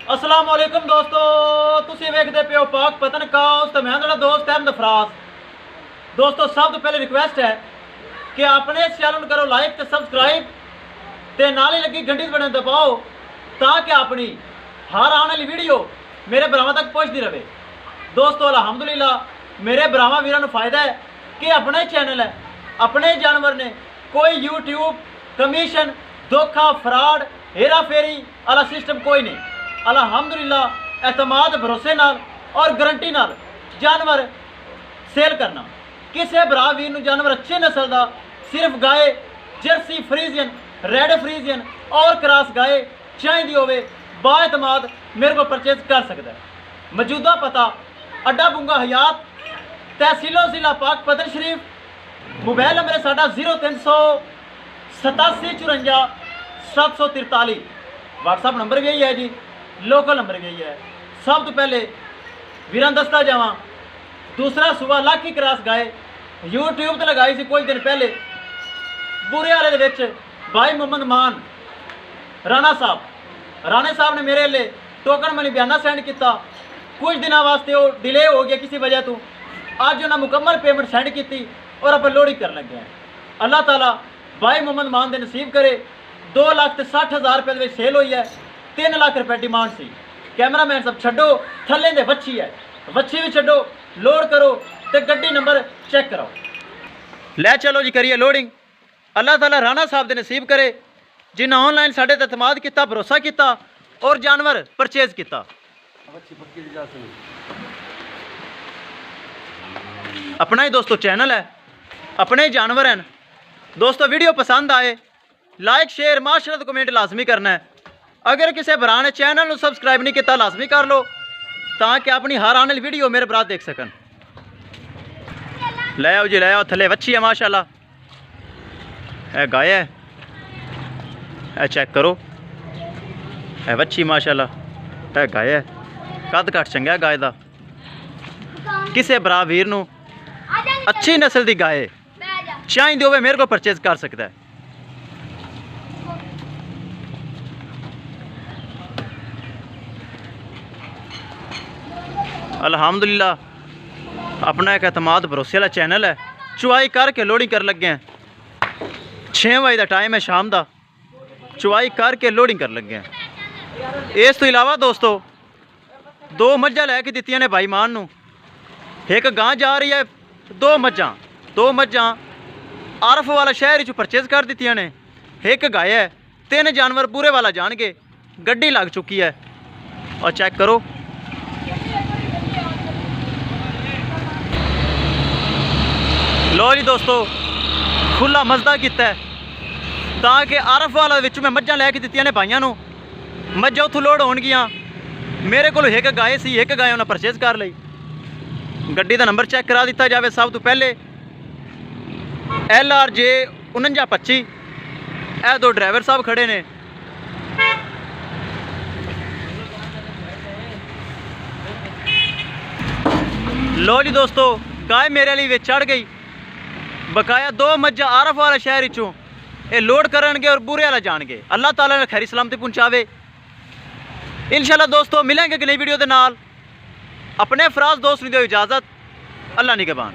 अस्सलाम वालेकुम दोस्तों, तुसीं वेखदे पे हो पाक पतन काउस ते मैं तुहाडा दोस्त अहमद फराज। दोस्तों सब तो पहले रिक्वेस्ट है कि अपने इस चैनल करो लाइक ते सब्सक्राइब ते नाल ही लगी घंटी बटन दबाओ ताकि अपनी हर आने वाली वीडियो मेरे भरावां तक पहुंचती रहे। दोस्तों अल्हम्दुलिल्लाह मेरे भरावां वीरां नूं फायदा है कि अपना ही चैनल है, अपने जानवर ने कोई यूट्यूब कमीशन धोखा फ्रॉड हेरा फेरी वाला सिस्टम कोई नहीं। अल्हम्दुलिल्लाह एतमाद भरोसे नाल और गारंटी नाल जानवर सेल करना। किसी भरा वीर नूं जानवर अच्छे नस्ल का सिर्फ गाय जर्सी फ्रीजियन रेड फ्रीजियन और क्रॉस गाय चाहिए होवे बाएतमाद मेरे को परचेज कर सकता है। मौजूदा पता अड्डा बुंगा हयात तहसीलो जिला पाक पतन शरीफ, मोबाइल नंबर है साडा 038754 व्हाट्सअप नंबर भी यही है जी, लोकल नंबर भी यही है। सब तो पहले वीरान दसदा जावां दूसरा सुबह लाखी क्रॉस गाय यूट्यूब तो लगाई सी कुछ दिन पहले बुरे वाले दे विच भाई मोहम्मद मान राणा साहब ने मेरे लिए टोकन मनी बयाना सेंड किया। कुछ दिनों वास्ते वो डिले हो गया किसी वजह तो, अज उन्हें मुकम्मल पेमेंट सेंड की और आप लोडिंग कर लगे हैं। अल्लाह ताला भाई मोहम्मद मान दे नसीब करे। 2,60,000 रुपये सेल हुई है, 3 लाख रुपये डिमांड सी। कैमरामैन सब छड्डो थले दे वच्छी है, वच्छी भी छड्डो लोड करो तो गड्डी नंबर चेक कराओ। लै चलो जी करिए लोडिंग। अल्लाह ताला राणा साहब दे नसीब करे जिन्हें ऑनलाइन साढ़े ते एतमाद किया भरोसा किया और जानवर परचेज किया। अपना ही दोस्तों चैनल है, अपने ही जानवर हैं। दोस्तों वीडियो पसंद आए लाइक शेयर माशरत कमेंट लाजमी करना है। अगर किसी भरा ने चैनल को सबसक्राइब नहीं किया लाजमी कर लो ताकि अपनी हर आने वाली वीडियो मेरे भरा देख सकन। ले आओ जी ले आओ, थले वच्छी है माशाल्लाह, है गाय है, चेक करो है वच्छी माशाल्लाह, है गाय है, कद घट चंगा गाय का। किसी भरा वीर नूं अच्छी नस्ल की गाय चाहिए होवे मेरे को परचेज कर सकता है। अल्हम्दुलिल्लाह अपना एक एतमाद भरोसे वाला चैनल है। चुवाई करके लोडिंग कर लगे हैं, 6 बजे का टाइम है शाम का, चुवाई करके लोडिंग कर लगे हैं। इस तो इलावा दोस्तों 2 मझां लैके दित्तियां ने भाई मान नूं, एक गां जा रही है, 2 मझां आरफ वाला शहर चो परचेज कर दित्तियां ने, एक गाय है, 3 जानवर पूरे वाला जाणगे। गड्डी लग चुकी है और चेक करो लो जी दोस्तों खुला मजदा किया है ताकि आरफ वाला विच मैं मझां लैके दित्तियां ने भाइयों नूं। मझां उत्थों लोड होणगियां, मेरे को एक गाय सी, एक गाय उन्हें परचेज कर ली। गड्डी का नंबर चेक करा दिता जाए। सब तो पहले LRJ 4925, यह 2 ड्राइवर साहब खड़े ने। लो जी दोस्तों गाय मेरे लिए चढ़ गई, बकाया 2 मझां आरफ वाला शहर चों ये लोड करनगे और बुरे वाला जाणगे। अल्लाह ताला ने खैरी सलामती पहुँचावे। इंशाल्लाह दोस्तों मिलेंगे कि नई वीडियो के नाल। अपने फराज दोस्त नूं दिओ इजाज़त। अल्लाह निगहबान।